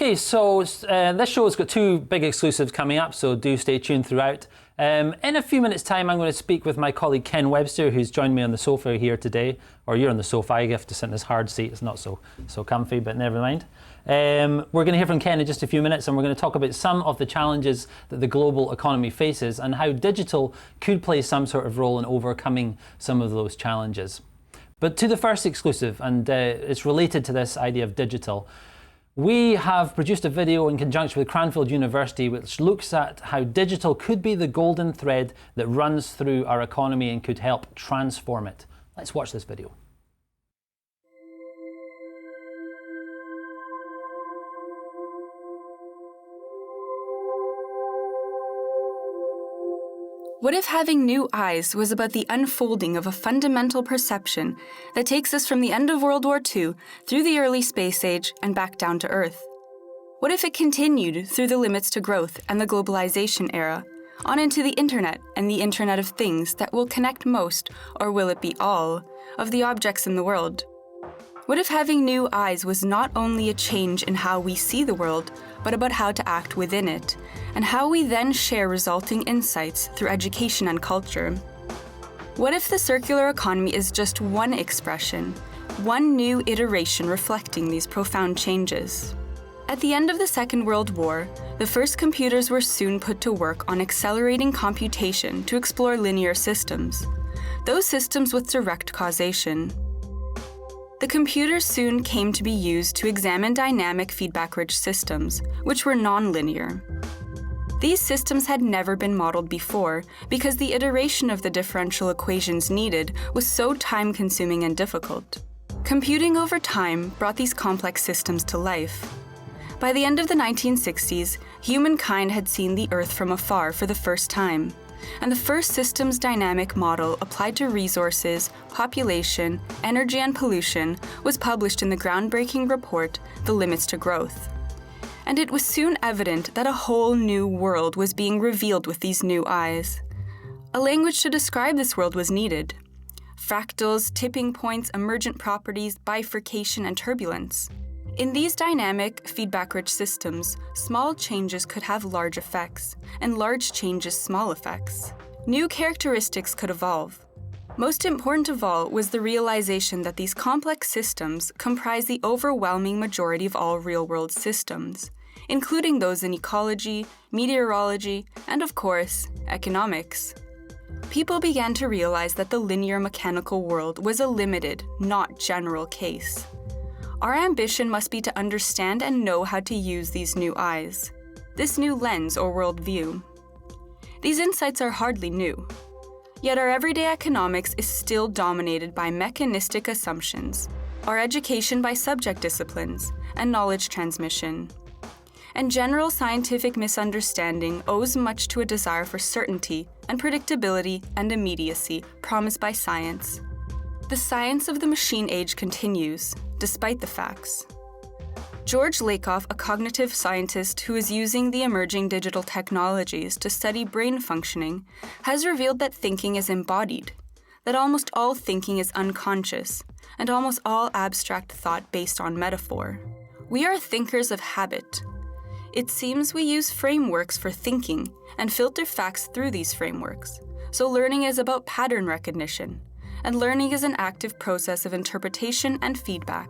Okay, so this show's got two big exclusives coming up, so do stay tuned throughout. In a few minutes' time, I'm going to speak with my colleague Ken Webster, who's joined me on the sofa here today. Or you're on the sofa, I have to sit in this hard seat. It's not so comfy, but never mind. We're going to hear from Ken in just a few minutes, and we're going to talk about some of the challenges that the global economy faces and how digital could play some sort of role in overcoming some of those challenges. But to the first exclusive, and it's related to this idea of digital. We have produced a video in conjunction with Cranfield University which looks at how digital could be the golden thread that runs through our economy and could help transform it. Let's watch this video. What if having new eyes was about the unfolding of a fundamental perception that takes us from the end of World War II through the early space age and back down to Earth? What if it continued through the limits to growth and the globalization era, on into the Internet and the Internet of Things that will connect most, or will it be all, of the objects in the world? What if having new eyes was not only a change in how we see the world, but about how to act within it, and how we then share resulting insights through education and culture? What if the circular economy is just one expression, one new iteration reflecting these profound changes? At the end of the Second World War, the first computers were soon put to work on accelerating computation to explore linear systems, those systems with direct causation. The computers soon came to be used to examine dynamic feedback-rich systems, which were nonlinear. These systems had never been modeled before because the iteration of the differential equations needed was so time-consuming and difficult. Computing over time brought these complex systems to life. By the end of the 1960s, humankind had seen the Earth from afar for the first time, and the first systems dynamic model applied to resources, population, energy, and pollution was published in the groundbreaking report, The Limits to Growth. And it was soon evident that a whole new world was being revealed with these new eyes. A language to describe this world was needed. Fractals, tipping points, emergent properties, bifurcation, and turbulence. In these dynamic, feedback-rich systems, small changes could have large effects, and large changes small effects. New characteristics could evolve. Most important of all was the realization that these complex systems comprise the overwhelming majority of all real-world systems, including those in ecology, meteorology, and of course, economics. People began to realize that the linear mechanical world was a limited, not general case. Our ambition must be to understand and know how to use these new eyes, this new lens or worldview. These insights are hardly new, yet our everyday economics is still dominated by mechanistic assumptions, our education by subject disciplines, and knowledge transmission. And general scientific misunderstanding owes much to a desire for certainty and predictability and immediacy promised by science. The science of the machine age continues, despite the facts. George Lakoff, a cognitive scientist who is using the emerging digital technologies to study brain functioning, has revealed that thinking is embodied, that almost all thinking is unconscious, and almost all abstract thought based on metaphor. We are thinkers of habit. It seems we use frameworks for thinking and filter facts through these frameworks. So learning is about pattern recognition, and learning is an active process of interpretation and feedback.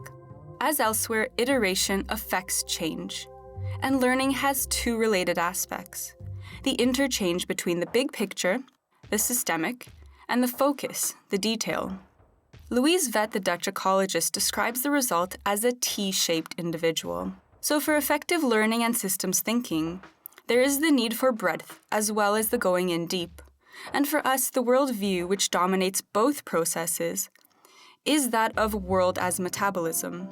As elsewhere, iteration affects change. And learning has two related aspects: the interchange between the big picture, the systemic, and the focus, the detail. Louise Vett, the Dutch ecologist, describes the result as a T-shaped individual. So for effective learning and systems thinking, there is the need for breadth as well as the going in deep. And for us, the worldview which dominates both processes is that of world as metabolism.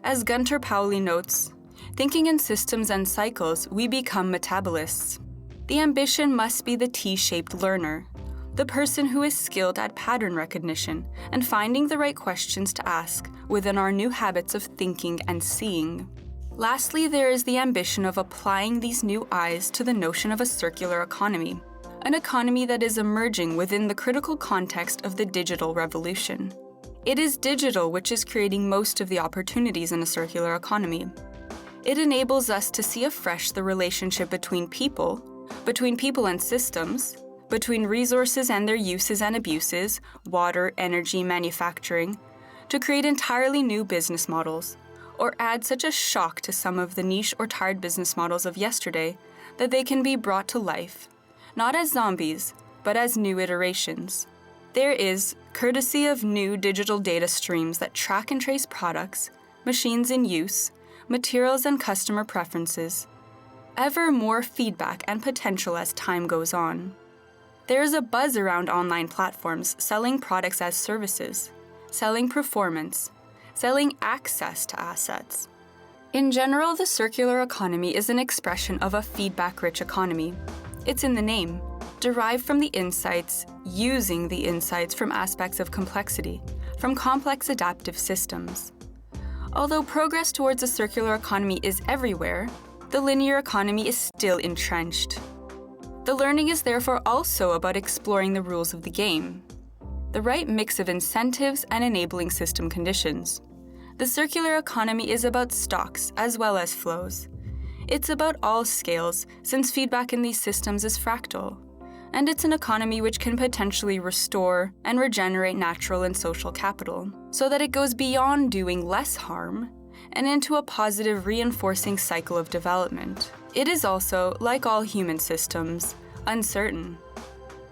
As Gunter Pauli notes, thinking in systems and cycles, we become metabolists. The ambition must be the T-shaped learner, the person who is skilled at pattern recognition and finding the right questions to ask within our new habits of thinking and seeing. Lastly, there is the ambition of applying these new eyes to the notion of a circular economy, an economy that is emerging within the critical context of the digital revolution. It is digital which is creating most of the opportunities in a circular economy. It enables us to see afresh the relationship between people and systems, between resources and their uses and abuses, water, energy, manufacturing, to create entirely new business models, or add such a shock to some of the niche or tired business models of yesterday that they can be brought to life, not as zombies, but as new iterations. There is, courtesy of new digital data streams that track and trace products, machines in use, materials and customer preferences, ever more feedback and potential as time goes on. There is a buzz around online platforms selling products as services, selling performance, selling access to assets. In general, the circular economy is an expression of a feedback-rich economy. It's in the name, derived from the insights, using the insights from aspects of complexity, from complex adaptive systems. Although progress towards a circular economy is everywhere, the linear economy is still entrenched. The learning is therefore also about exploring the rules of the game, the right mix of incentives and enabling system conditions. The circular economy is about stocks as well as flows. It's about all scales, since feedback in these systems is fractal. And it's an economy which can potentially restore and regenerate natural and social capital, so that it goes beyond doing less harm and into a positive reinforcing cycle of development. It is also, like all human systems, uncertain.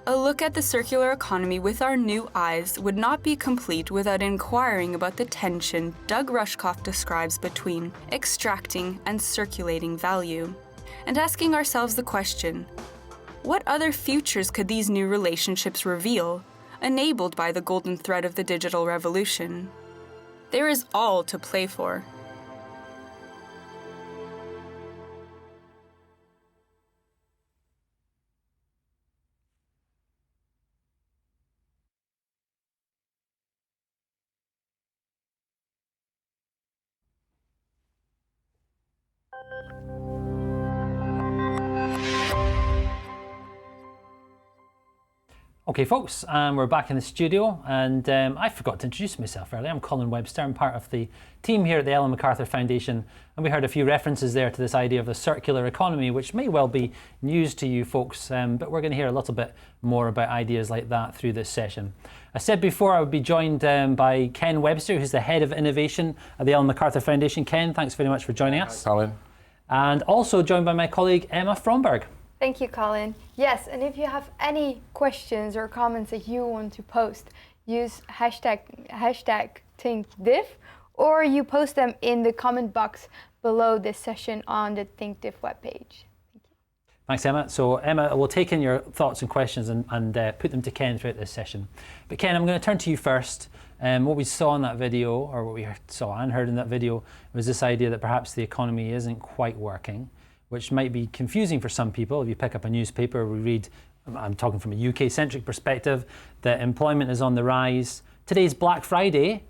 A look at the circular economy with our new eyes would not be complete without inquiring about the tension Doug Rushkoff describes between extracting and circulating value, and asking ourselves the question, what other futures could these new relationships reveal, enabled by the golden thread of the digital revolution? There is all to play for. Okay, folks, we're back in the studio, and I forgot to introduce myself earlier. I'm Ken Webster. I'm part of the team here at the Ellen MacArthur Foundation, and we heard a few references there to this idea of a circular economy, which may well be news to you folks, but we're going to hear a little bit more about ideas like that through this session. I said before I would be joined by Ken Webster, who's the head of innovation at the Ellen MacArthur Foundation. Ken, thanks very much for joining us. Hi, Colin. And also joined by my colleague Emma Fromberg. Thank you, Colin. Yes, and if you have any questions or comments that you want to post, use hashtag ThinkDiff, or you post them in the comment box below this session on the ThinkDiff webpage. Thank you. Thanks, Emma. So Emma will take in your thoughts and questions and put them to Ken throughout this session. But Ken, I'm going to turn to you first. What we saw in that video, or what we saw and heard in that video, was this idea that perhaps the economy isn't quite working, which might be confusing for some people. If you pick up a newspaper, we read, I'm talking from a UK-centric perspective, that employment is on the rise. Today's Black Friday,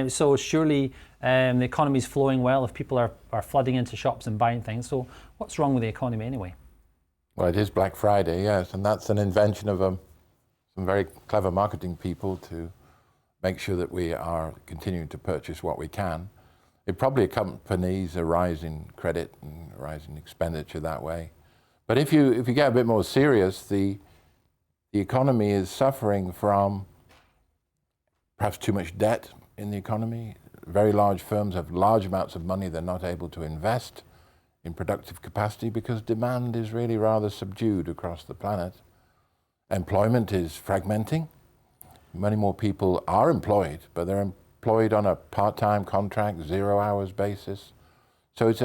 so surely the economy is flowing well if people are flooding into shops and buying things. So what's wrong with the economy anyway? Well, it is Black Friday, yes, and that's an invention of some very clever marketing people to make sure that we are continuing to purchase what we can. It probably accompanies a rise in credit and a rise in expenditure that way. But if you get a bit more serious, the economy is suffering from perhaps too much debt in the economy. Very large firms have large amounts of money they're not able to invest in productive capacity because demand is really rather subdued across the planet. Employment is fragmenting. Many more people are employed, but they're employed on a part-time contract, 0 hours basis. So it's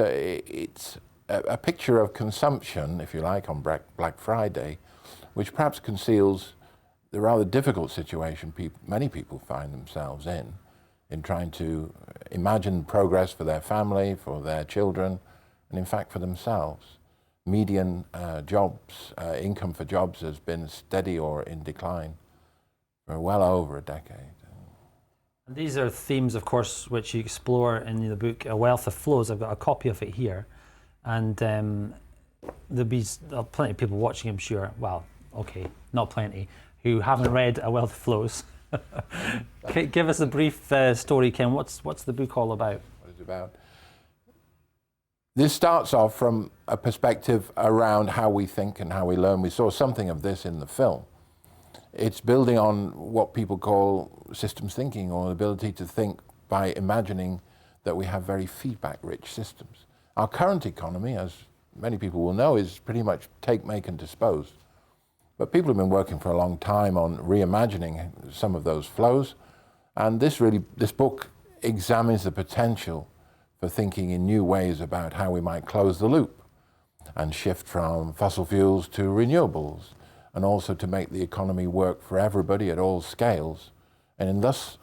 a picture of consumption, if you like, on Black Friday, which perhaps conceals the rather difficult situation many people find themselves in trying to imagine progress for their family, for their children, and in fact for themselves. Median income for jobs has been steady or in decline for well over a decade. And these are themes, of course, which you explore in the book, A Wealth of Flows. I've got a copy of it here. And there'll be plenty of people watching, I'm sure. Well, okay, not plenty, who haven't read A Wealth of Flows. Give us a brief story, Ken. What's the book all about? What is it about? This starts off from a perspective around how we think and how we learn. We saw something of this in the film. It's building on what people call systems thinking, or the ability to think by imagining that we have very feedback-rich systems. Our current economy, as many people will know, is pretty much take, make, and dispose. But people have been working for a long time on reimagining some of those flows, and this book examines the potential for thinking in new ways about how we might close the loop and shift from fossil fuels to renewables, and also to make the economy work for everybody at all scales, and thus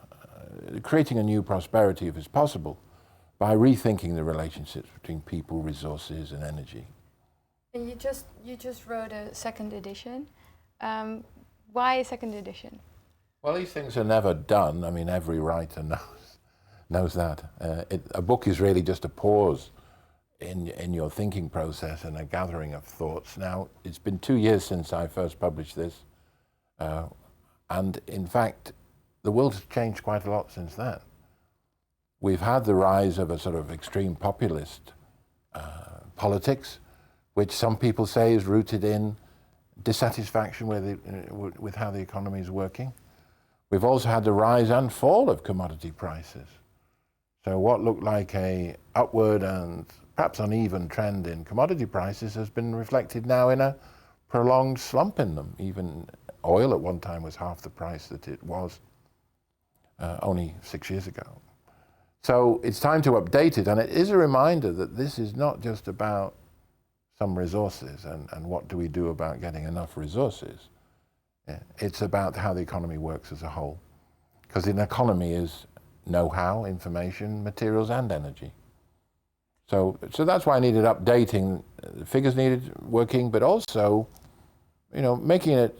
creating a new prosperity, if it's possible, by rethinking the relationships between people, resources, and energy. And you just wrote a second edition. Why a second edition? Well, these things are never done. I mean, every writer knows that. A book is really just a pause in your thinking process and a gathering of thoughts. Now, it's been 2 years since I first published this, and in fact, the world has changed quite a lot since then. We've had the rise of a sort of extreme populist politics, which some people say is rooted in dissatisfaction with how the economy is working. We've also had the rise and fall of commodity prices. So what looked like a upward and perhaps uneven trend in commodity prices has been reflected now in a prolonged slump in them. Even oil at one time was half the price that it was only 6 years ago. So it's time to update it, and it is a reminder that this is not just about some resources and what do we do about getting enough resources. It's about how the economy works as a whole. Because an economy is know-how, information, materials, and energy. So that's why I needed updating. The figures needed working, but also, making it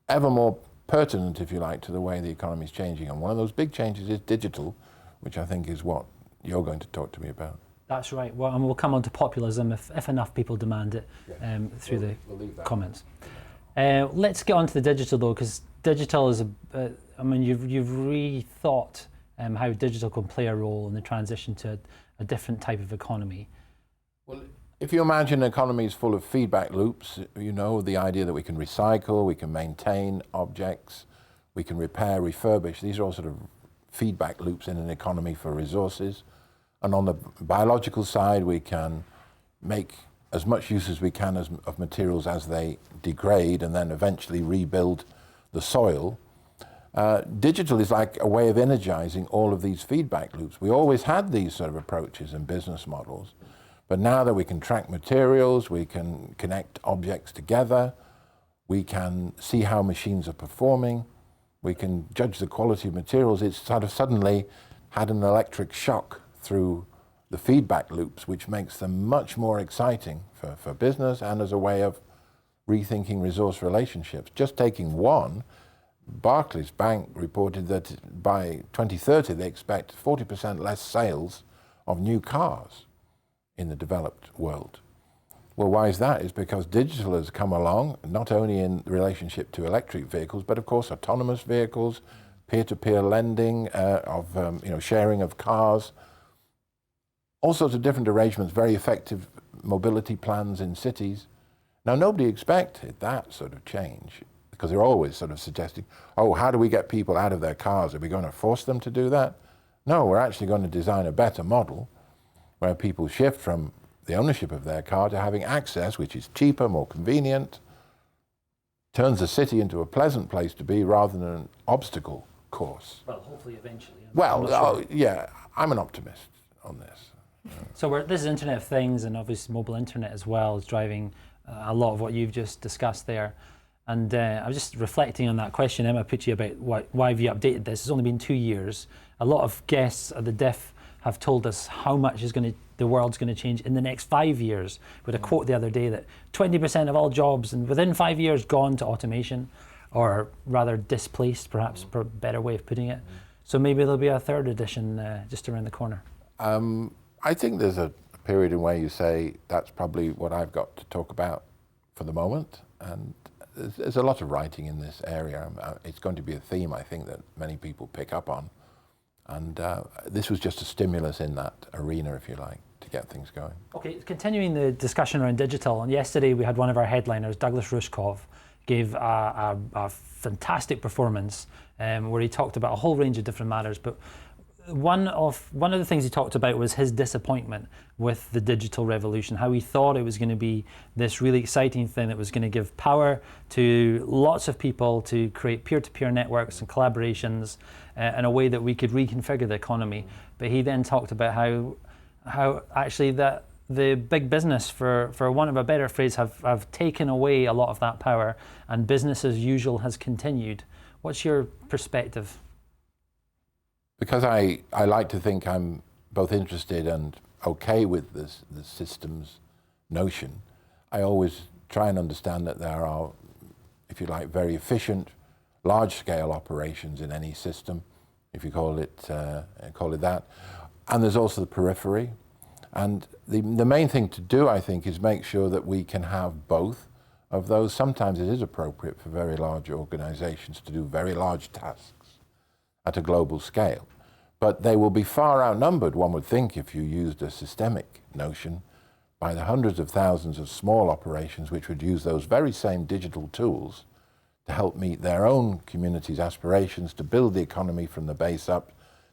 ever more pertinent, if you like, to the way the economy is changing. And one of those big changes is digital, which I think is what you're going to talk to me about. That's right. Well, and we'll come on to populism if enough people demand it through the comments. Let's get on to the digital, though, because digital is you've rethought how digital can play a role in the transition to a different type of economy. Well, if you imagine economies full of feedback loops, the idea that we can recycle, we can maintain objects, we can repair, refurbish, these are all sort of feedback loops in an economy for resources. And on the biological side, we can make as much use as we can of materials as they degrade and then eventually rebuild the soil. Digital is like a way of energizing all of these feedback loops. We always had these sort of approaches and business models, but now that we can track materials, we can connect objects together, we can see how machines are performing, we can judge the quality of materials, it's sort of suddenly had an electric shock through the feedback loops, which makes them much more exciting for business and as a way of rethinking resource relationships. Just taking one, Barclays Bank reported that by 2030 they expect 40% less sales of new cars in the developed world. Well, why is that? It's because digital has come along, not only in relationship to electric vehicles, but of course autonomous vehicles, peer-to-peer lending, sharing of cars, all sorts of different arrangements, very effective mobility plans in cities. Now, nobody expected that sort of change because they're always sort of suggesting, how do we get people out of their cars? Are we going to force them to do that? No, we're actually going to design a better model where people shift from the ownership of their car to having access, which is cheaper, more convenient, turns the city into a pleasant place to be rather than an obstacle course. Well, hopefully eventually. I'm an optimist on this. So this is Internet of Things, and obviously mobile internet as well is driving a lot of what you've just discussed there. And I was just reflecting on that question Emma put you about why have you updated this. It's only been 2 years. A lot of guests at the DIF have told us how much the world's going to change in the next 5 years. With a quote the other day that 20% of all jobs and within 5 years gone to automation, or rather displaced, perhaps, a better way of putting it. So maybe there'll be a third edition just around the corner. I think there's a period in where you say that's probably what I've got to talk about for the moment, and there's a lot of writing in this area. It's going to be a theme, I think, that many people pick up on, and this was just a stimulus in that arena, if you like. to get things going. Okay, continuing the discussion around digital, and yesterday we had one of our headliners, Douglas Rushkoff, gave a fantastic performance where he talked about a whole range of different matters, but one of the things he talked about was his disappointment with the digital revolution, how he thought it was going to be this really exciting thing that was going to give power to lots of people to create peer-to-peer networks and collaborations in a way that we could reconfigure the economy. But he then talked about how actually that the big business, for want of a better phrase, have taken away a lot of that power, and business as usual has continued. What's your perspective? Because I like to think I'm both interested and okay with the systems notion, I always try and understand that there are, if you like, very efficient, large-scale operations in any system, if you call it that. And there's also the periphery. And the main thing to do, I think, is make sure that we can have both of those. Sometimes it is appropriate for very large organizations to do very large tasks at a global scale. But they will be far outnumbered, one would think, if you used a systemic notion, by the hundreds of thousands of small operations which would use those very same digital tools to help meet their own community's aspirations, to build the economy from the base up,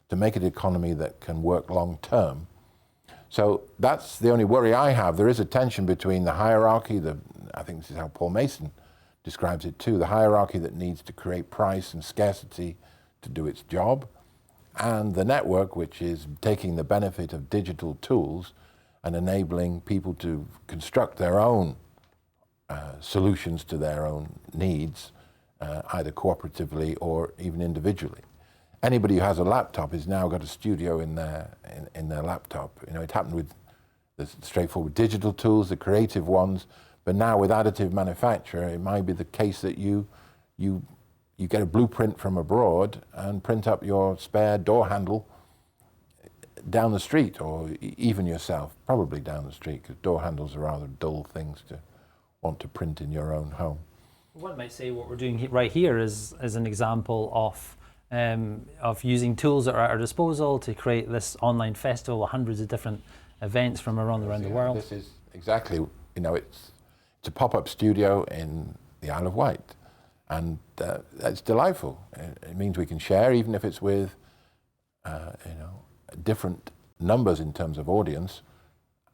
to make it an economy that can work long term. So that's the only worry I have. There is a tension between the hierarchy, I think this is how Paul Mason describes it too, the hierarchy that needs to create price and scarcity to do its job, and the network, which is taking the benefit of digital tools and enabling people to construct their own solutions to their own needs, either cooperatively or even individually. Anybody who has a laptop has now got a studio in their laptop. You know, it happened with the straightforward digital tools, the creative ones, but now with additive manufacture, it might be the case that you get a blueprint from abroad and print up your spare door handle down the street, or even yourself, probably down the street, because door handles are rather dull things to want to print in your own home. One might say what we're doing right here is an example of using tools that are at our disposal to create this online festival, hundreds of different events from around the world. This is exactly, you know, it's a pop-up studio in the Isle of Wight, and it's delightful. It means we can share, even if it's with, different numbers in terms of audience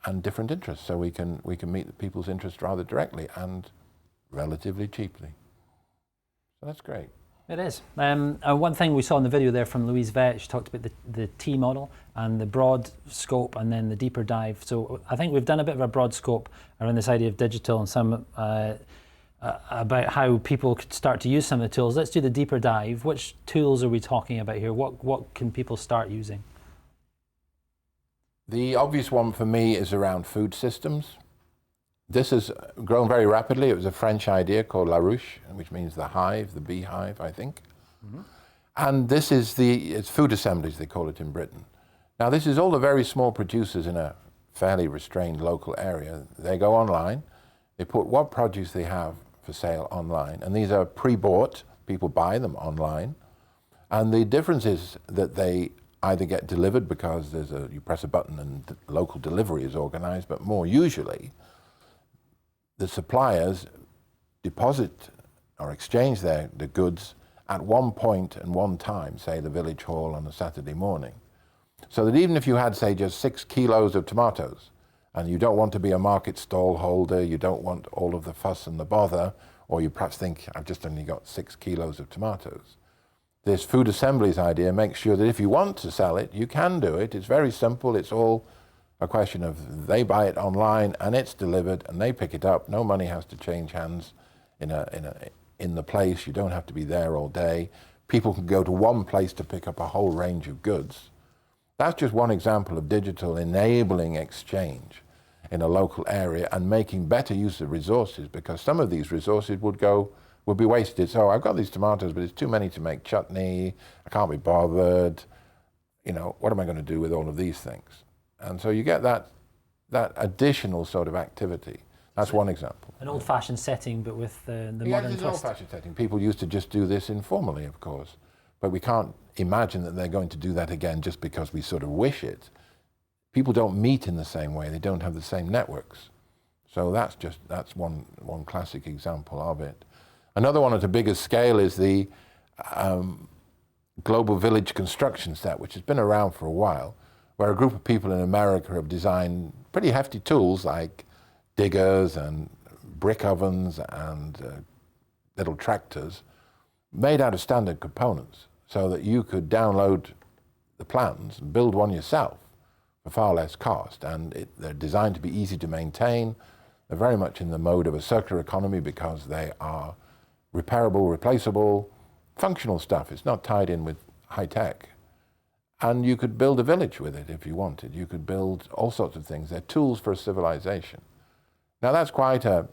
and different interests. So we can meet people's interests rather directly and relatively cheaply. So that's great. It is. One thing we saw in the video there from Louise Vett, she talked about the T model and the broad scope and then the deeper dive. So I think we've done a bit of a broad scope around this idea of digital and some about how people could start to use some of the tools. Let's do the deeper dive. Which tools are we talking about here? What can people start using? The obvious one for me is around food systems. This has grown very rapidly. It was a French idea called La Ruche, which means the hive, the beehive, I think. Mm-hmm. And this is it's food assemblies, they call it in Britain. Now, this is all the very small producers in a fairly restrained local area. They go online, they put what produce they have for sale online, and these are pre-bought. People buy them online. And the difference is that they either get delivered because you press a button and local delivery is organized, but more usually, the suppliers deposit or exchange the goods at one point and one time, say the village hall on a Saturday morning. So that even if you had, say, just 6 kilos of tomatoes, and you don't want to be a market stall holder, you don't want all of the fuss and the bother, or you perhaps think, I've just only got 6 kilos of tomatoes. This food assemblies idea makes sure that if you want to sell it, you can do it. It's very simple. It's all a question of they buy it online and it's delivered and they pick it up. No money has to change hands in the place. You don't have to be there all day. People can go to one place to pick up a whole range of goods. That's just one example of digital enabling exchange in a local area and making better use of resources, because some of these resources would be wasted. So I've got these tomatoes, but it's too many to make chutney. I can't be bothered. You know, what am I going to do with all of these things? And so you get that additional sort of activity. That's one example. An old-fashioned setting, but with the modern twist. It's an old-fashioned setting. People used to just do this informally, of course. But we can't imagine that they're going to do that again just because we sort of wish it. people don't meet in the same way. They don't have the same networks. So that's one classic example of it. Another one at a bigger scale is the global village construction set, which has been around for a while, where a group of people in America have designed pretty hefty tools like diggers and brick ovens and little tractors made out of standard components so that you could download the plans and build one yourself for far less cost. And they're designed to be easy to maintain. They're very much in the mode of a circular economy because they are repairable, replaceable, functional stuff. It's not tied in with high tech. And you could build a village with it if you wanted. You could build all sorts of things. They're tools for a civilization. Now that's quite a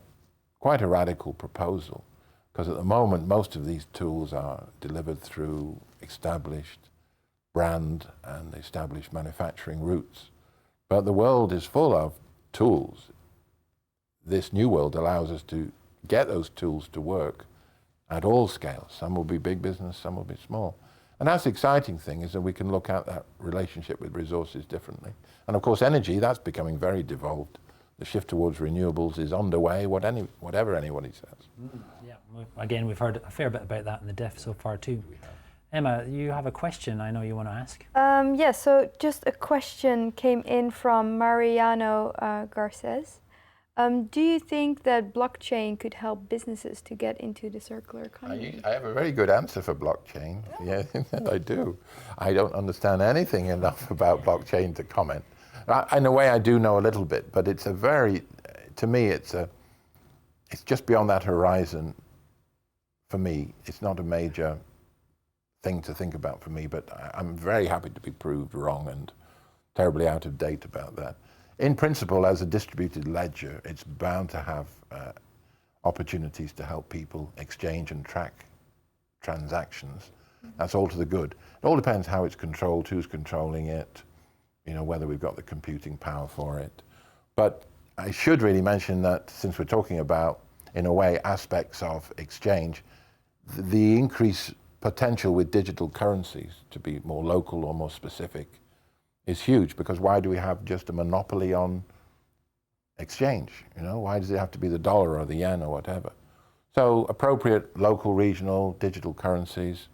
radical proposal, because at the moment most of these tools are delivered through established brand and established manufacturing routes. But the world is full of tools. This new world allows us to get those tools to work at all scales. Some will be big business, some will be small. And that's the exciting thing, is that we can look at that relationship with resources differently. And of course energy, that's becoming very devolved. The shift towards renewables is underway, whatever anybody says. Yeah, again, we've heard a fair bit about that in the diff so far too. Emma, you have a question I know you want to ask. Yes, so just a question came in from Mariano Garces. Do you think that blockchain could help businesses to get into the circular economy? I have a very good answer for blockchain. Yeah, I do. I don't understand anything enough about blockchain to comment. In a way, I do know a little bit, but it's a very, to me, it's just beyond that horizon. For me, it's not a major thing to think about for me, but I'm very happy to be proved wrong and terribly out of date about that. In principle, as a distributed ledger, it's bound to have opportunities to help people exchange and track transactions. That's all to the good. It all depends how it's controlled, who's controlling it, whether we've got the computing power for it. But I should really mention that since we're talking about, in a way, aspects of exchange, the increased potential with digital currencies to be more local or more specific is huge, because why do we have just a monopoly on exchange? Why does it have to be the dollar or the yen or whatever? So appropriate local, regional, digital currencies,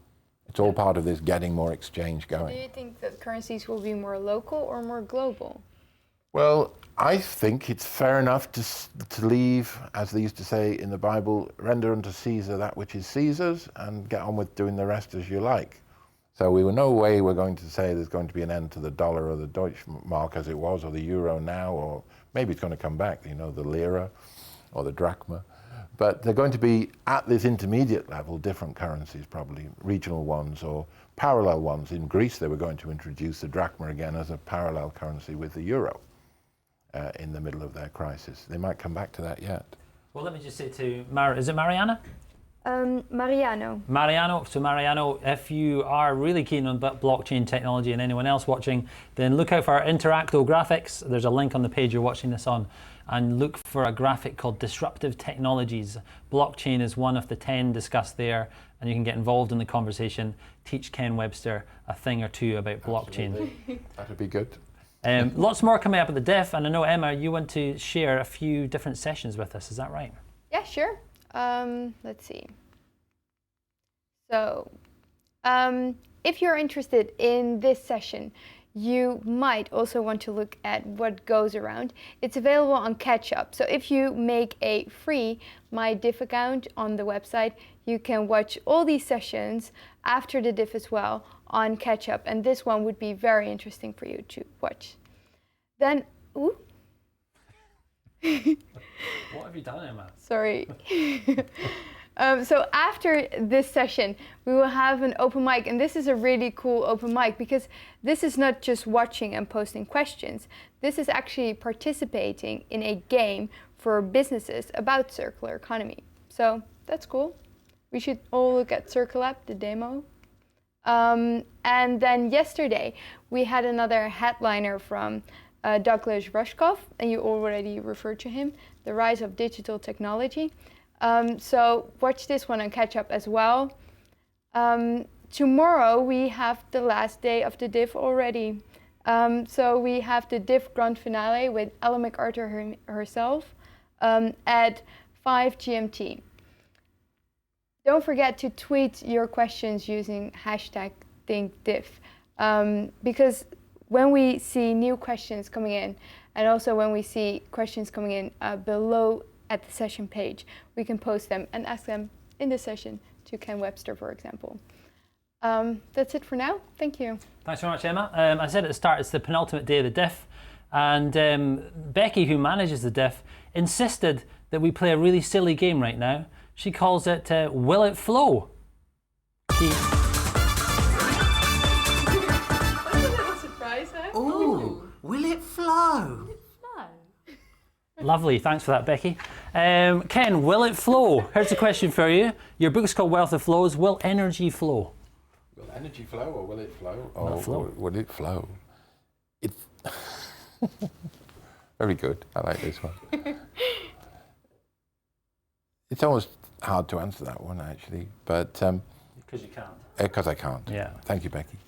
it's all part of this getting more exchange going. Do you think that currencies will be more local or more global? Well, I think it's fair enough to leave, as they used to say in the Bible, render unto Caesar that which is Caesar's and get on with doing the rest as you like. So we were no way we're going to say there's going to be an end to the dollar or the Deutschmark as it was, or the euro now, or maybe it's going to come back, the lira or the drachma. But they're going to be, at this intermediate level, different currencies, probably regional ones or parallel ones. In Greece, they were going to introduce the drachma again as a parallel currency with the euro in the middle of their crisis. They might come back to that yet. Well, let me just say to is it Mariana? Mariano. So Mariano, if you are really keen on blockchain technology, and anyone else watching, then look out for our interactive graphics. There's a link on the page you're watching this on, and look for a graphic called Disruptive Technologies. Blockchain is one of the 10 discussed there, and you can get involved in the conversation, teach Ken Webster a thing or two about blockchain. That would be good. Lots more coming up at the diff, and I know, Emma, you want to share a few different sessions with us, is that right? Yeah, sure. Let's see. So, if you're interested in this session, you might also want to look at what goes around. It's available on Catch-Up. So if you make a free My Diff account on the website, you can watch all these sessions after the diff as well on Catch-Up. And this one would be very interesting for you to watch. Then, ooh. What have you done, Emma? Sorry. So after this session, we will have an open mic, and this is a really cool open mic because this is not just watching and posting questions. This is actually participating in a game for businesses about circular economy. So that's cool. We should all look at CircleLab, the demo. And then yesterday, we had another headliner from Douglas Rushkoff, and you already referred to him, The Rise of Digital Technology. So watch this one on Catch-Up as well. Tomorrow we have the last day of the diff already. So we have the diff grand finale with Ella MacArthur herself at 5 GMT. Don't forget to tweet your questions using hashtag ThinkDiff, because when we see new questions coming in, and also when we see questions coming in below at the session page, we can post them and ask them in the session to Ken Webster, for example. That's it for now. Thank you. Thanks very much, Emma. I said at the start, it's the penultimate day of the diff, and Becky, who manages the diff, insisted that we play a really silly game right now. She calls it Will It Flow? Surprise, huh? Ooh, will it flow? Lovely, thanks for that, Becky. Ken, will it flow? Here's a question for you. Your book's called Wealth of Flows. Will energy flow? Will energy flow, or will it flow? Will it flow? Will it flow? It's very good. I like this one. It's almost hard to answer that one, actually, but Because you can't. because I can't. Yeah. Thank you, Becky.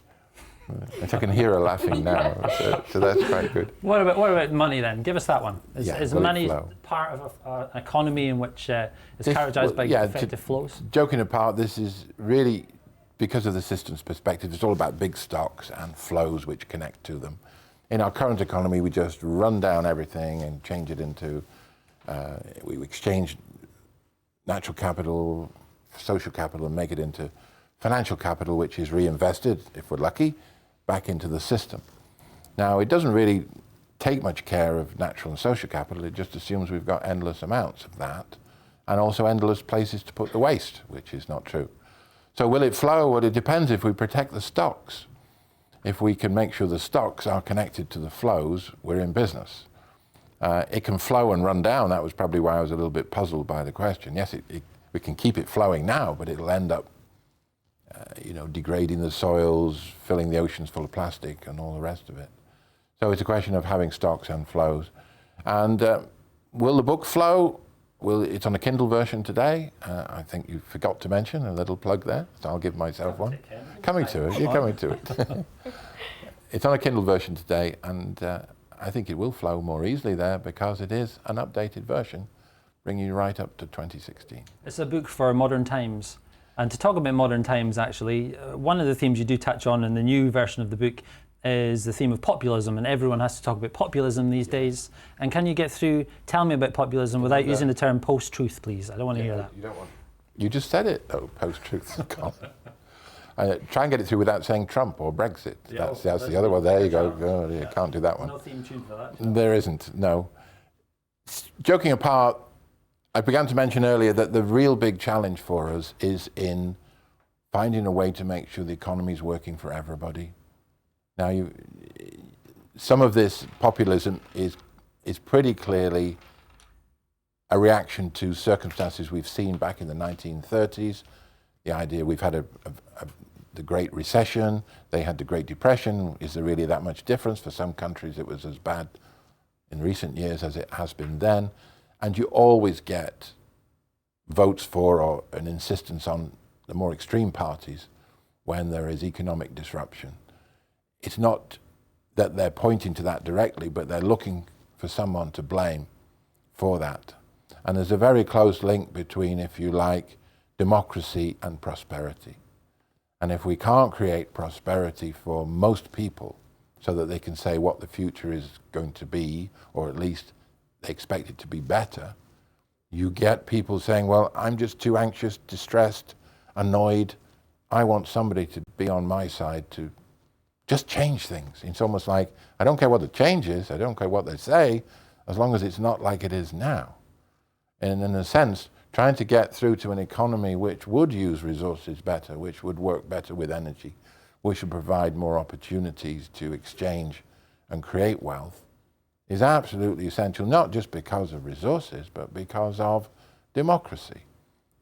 I can hear her laughing now, so that's quite good. What about money then? Give us that one. Is will it money flow? part of an economy in which is characterised by effective flows? Joking apart, this is really, because of the system's perspective, it's all about big stocks and flows which connect to them. In our current economy, we just run down everything and change it into, we exchange natural capital, social capital, and make it into financial capital, which is reinvested, if we're lucky, back into the system. Now, it doesn't really take much care of natural and social capital. It just assumes we've got endless amounts of that, and also endless places to put the waste, which is not true. So will it flow? Well, it depends if we protect the stocks. If we can make sure the stocks are connected to the flows, we're in business. It can flow and run down. That was probably why I was a little bit puzzled by the question. Yes, we can keep it flowing now, but it'll end up degrading the soils, filling the oceans full of plastic and all the rest of it. So it's a question of having stocks and flows. And will the book flow? It's on a Kindle version today. I think you forgot to mention a little plug there, so I'll give myself one. Coming to it, you're coming to it. It's on a Kindle version today, and I think it will flow more easily there because it is an updated version, bringing you right up to 2016. It's a book for modern times. And to talk about modern times, actually, one of the themes you do touch on in the new version of the book is the theme of populism, and everyone has to talk about populism these days. And can you tell me about populism without using the term post-truth, please? I don't want to hear that. You don't want. You just said it, though, post-truth. Try and get it through without saying Trump or Brexit. That's the other one. There you go. Oh, you can't do that one. No theme tune for that. There isn't, no. Joking apart, I began to mention earlier that the real big challenge for us is in finding a way to make sure the economy is working for everybody. Now, some of this populism is pretty clearly a reaction to circumstances we've seen back in the 1930s. The idea we've had the Great Recession, they had the Great Depression. Is there really that much difference? For some countries, it was as bad in recent years as it has been then. And you always get votes for or an insistence on the more extreme parties when there is economic disruption. It's not that they're pointing to that directly, but they're looking for someone to blame for that. And there's a very close link between, if you like, democracy and prosperity. And if we can't create prosperity for most people so that they can say what the future is going to be, or at least they expect it to be better, you get people saying, well, I'm just too anxious, distressed, annoyed. I want somebody to be on my side to just change things. It's almost like, I don't care what the change is, I don't care what they say, as long as it's not like it is now. And in a sense, trying to get through to an economy which would use resources better, which would work better with energy, which would provide more opportunities to exchange and create wealth, is absolutely essential, not just because of resources, but because of democracy.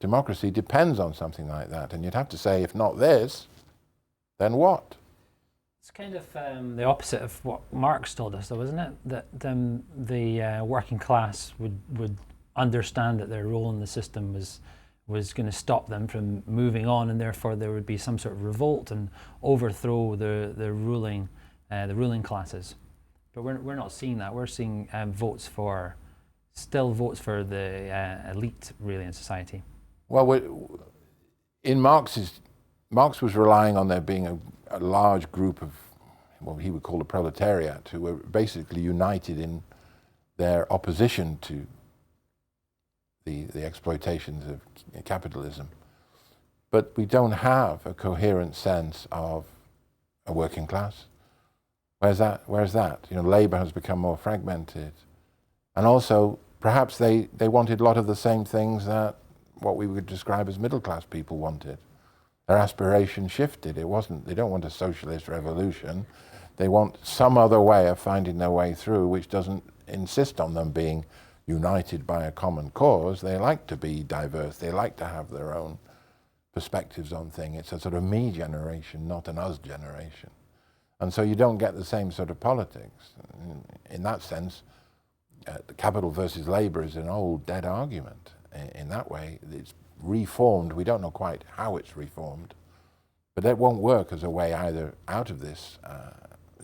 Democracy depends on something like that, and you'd have to say, if not this, then what? It's kind of the opposite of what Marx told us, though, isn't it? That the working class would understand that their role in the system was going to stop them from moving on, and therefore there would be some sort of revolt and overthrow the ruling the ruling classes. But we're not seeing that. We're seeing votes for the elite, really, in society. Well, Marx was relying on there being a large group of what he would call the proletariat, who were basically united in their opposition to the exploitations of capitalism. But we don't have a coherent sense of a working class. Where's that? You know, labour has become more fragmented. And also, perhaps they wanted a lot of the same things that what we would describe as middle class people wanted. Their aspiration shifted. They don't want a socialist revolution. They want some other way of finding their way through, which doesn't insist on them being united by a common cause. They like to be diverse. They like to have their own perspectives on things. It's a sort of me generation, not an us generation. And so you don't get the same sort of politics. In that sense, capital versus labour is an old, dead argument. In that way, it's reformed. We don't know quite how it's reformed, but that won't work as a way either out of this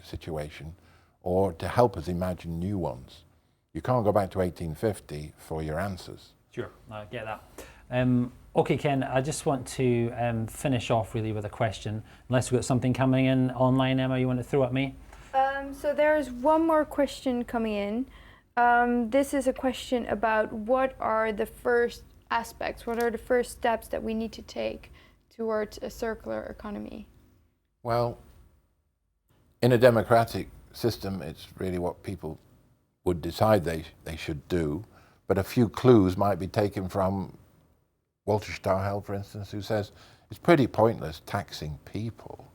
situation or to help us imagine new ones. You can't go back to 1850 for your answers. Sure, I get that. Okay, Ken, I just want to finish off really with a question. Unless we've got something coming in online, Emma, you want to throw at me? So there's one more question coming in. This is a question about what are the first aspects, what are the first steps that we need to take towards a circular economy? Well, in a democratic system, it's really what people would decide they should do, but a few clues might be taken from Walter Stahel, for instance, who says it's pretty pointless taxing people.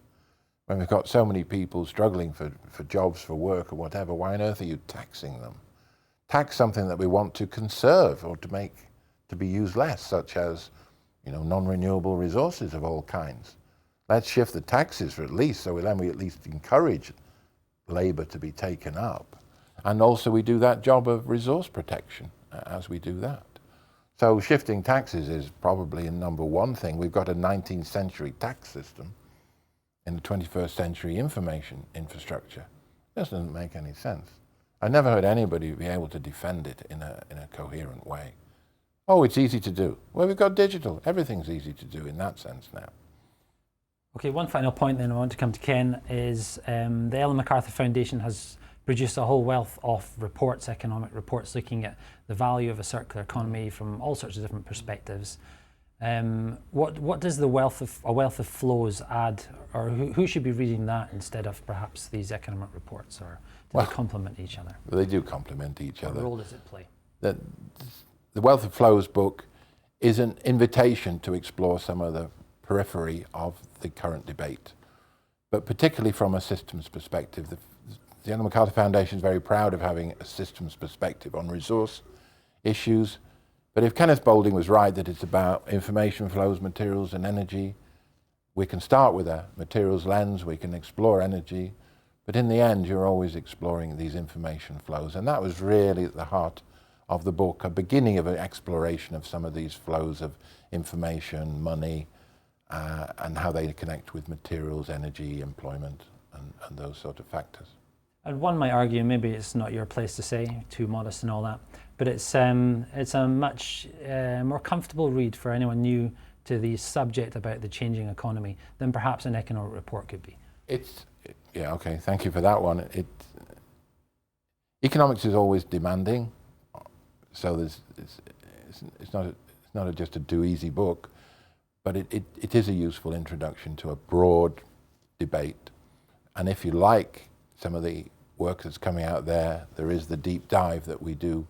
When we've got so many people struggling for jobs, for work or whatever, why on earth are you taxing them? Tax something that we want to conserve or to make to be used less, such as, you know, non-renewable resources of all kinds. Let's shift the taxes for at least, so then we at least encourage labour to be taken up. And also we do that job of resource protection as we do that. So shifting taxes is probably a number one thing. We've got a 19th century tax system in the 21st century information infrastructure. This doesn't make any sense. I never heard anybody be able to defend it in a coherent way. Oh, it's easy to do. Well, we've got digital. Everything's easy to do in that sense now. Okay, one final point then I want to come to Ken is the Ellen MacArthur Foundation has produced a whole wealth of reports, economic reports, looking at the value of a circular economy from all sorts of different perspectives. What does a wealth of flows add, or who should be reading that instead of perhaps these economic reports, or do they complement each other? They do complement each other. What role does it play? The Wealth of Flows book is an invitation to explore some of the periphery of the current debate, but particularly from a systems perspective. The Ellen MacArthur Foundation is very proud of having a systems perspective on resource issues. But if Kenneth Boulding was right that it's about information flows, materials and energy, we can start with a materials lens, we can explore energy, but in the end you're always exploring these information flows. And that was really at the heart of the book, a beginning of an exploration of some of these flows of information, money, and how they connect with materials, energy, employment, and those sort of factors. And one might argue, maybe it's not your place to say, too modest and all that, but it's a much more comfortable read for anyone new to the subject about the changing economy than perhaps an economic report could be. Yeah, okay, thank you for that one. Economics is always demanding, so it's not just a do-easy book, but it is a useful introduction to a broad debate. And if you like some of the work that's coming out there is the deep dive that we do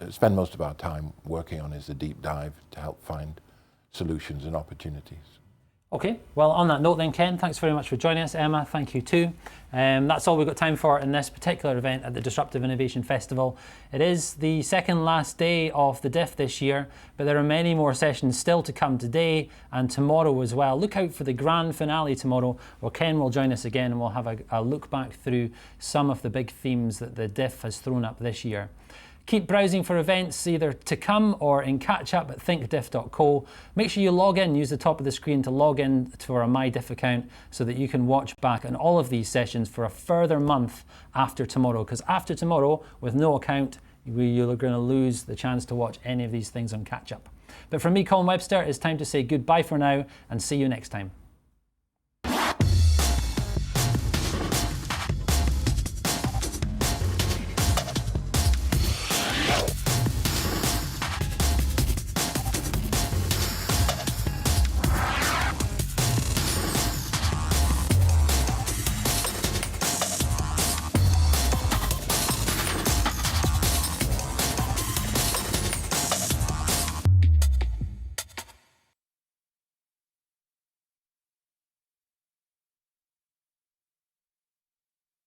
spend most of our time working on, is the deep dive to help find solutions and opportunities. Okay, well on that note then, Ken, thanks very much for joining us. Emma, thank you too. That's all we've got time for in this particular event at the Disruptive Innovation Festival. It is the second last day of the DIF this year, but there are many more sessions still to come today and tomorrow as well. Look out for the grand finale tomorrow, where Ken will join us again and we'll have a look back through some of the big themes that the DIF has thrown up this year. Keep browsing for events either to come or in catch-up at thinkdiff.co. Make sure you log in, use the top of the screen to log in to our MyDiff account so that you can watch back on all of these sessions for a further month after tomorrow. Because after tomorrow, with no account, you're going to lose the chance to watch any of these things on catch-up. But from me, Ken Webster, it's time to say goodbye for now and see you next time.